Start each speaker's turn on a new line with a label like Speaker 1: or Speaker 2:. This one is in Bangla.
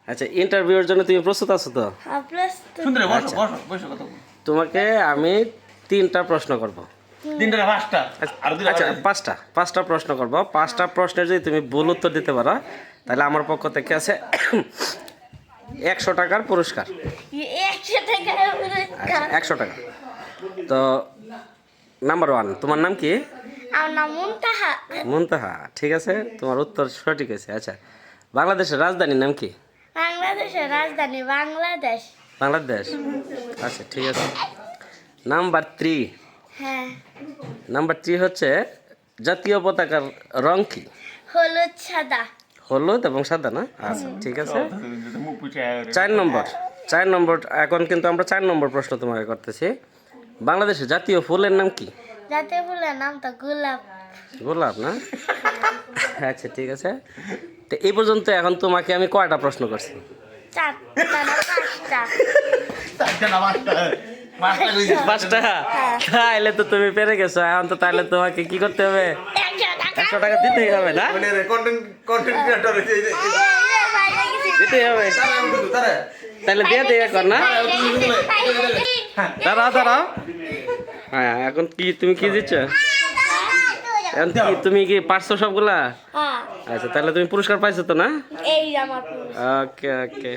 Speaker 1: আচ্ছা, ইন্টারভিউর জন্য তুমি প্রস্তুত আছো তো?
Speaker 2: সুন্দর বসো বসো বসো কথা বলো।
Speaker 1: তোমাকে আমি 3টা প্রশ্ন করব।
Speaker 2: তিনটা না পাঁচটা আর দুইটা
Speaker 1: আচ্ছা,
Speaker 2: বাকি।
Speaker 1: 5টা প্রশ্ন করব। 5টা প্রশ্নের যদি তুমি ভুল উত্তর দিতে পারো তাহলে আমার পক্ষ থেকে আছে 100 টাকার পুরস্কার।
Speaker 3: 100 টাকা
Speaker 1: আচ্ছা, 100 টাকা। তো নাম্বার 1, তোমার নাম কি?
Speaker 3: আমার নাম মুনতাহা।
Speaker 1: মুনতাহা, ঠিক আছে, তোমার উত্তর সঠিক আছে। আচ্ছা, বাংলাদেশের রাজধানীর নাম কি?
Speaker 3: বাংলাদেশের রাজধানী বাংলাদেশ।
Speaker 1: বাংলাদেশ, আচ্ছা ঠিক আছে। নাম্বার 3,
Speaker 3: হ্যাঁ,
Speaker 1: নাম্বার 3 হচ্ছে জাতীয় পতাকার রং কি?
Speaker 3: হলুদ সাদা।
Speaker 1: হলুদ এবং সাদা না? আচ্ছা ঠিক আছে।
Speaker 2: মুখ পুছে
Speaker 1: 4 নম্বর, এখন কিন্তু আমরা 4 নম্বর প্রশ্ন তোমাকে করতেছি। বাংলাদেশের জাতীয় ফুলের নাম কি?
Speaker 3: জাতীয় ফুলের নাম তো গোলাপ।
Speaker 1: গোলাপ না? আচ্ছা ঠিক আছে। তো এই পর্যন্ত এখন তোমাকে আমি কয়টা প্রশ্ন করছি?
Speaker 3: 4টা না 5টা?
Speaker 2: চারটা না পাঁচটা পাঁচটা কইছি।
Speaker 1: 5টা? তাইলে তো তুমি পেরে গেছো। এখন তো তাহলে তোমাকে কি করতে হবে? 100 টাকা দিতেই হবে না?
Speaker 2: মানে কন্টেন্ট ক্রিয়েটর হইছে এই যে
Speaker 1: দিতেই হবে।
Speaker 2: তারা
Speaker 1: তাহলে দিয়ে দিয়ে এখন না? দাঁড়াও। হ্যাঁ, এখন কি তুমি কি দিচ্ছ? এখন কি তুমি কি পারছো সবগুলা?
Speaker 3: হ্যাঁ,
Speaker 1: আচ্ছা, তাহলে তুমি পুরস্কার পাইছো তো না?
Speaker 3: এই আমার পুরস্কার।
Speaker 1: ওকে ওকে।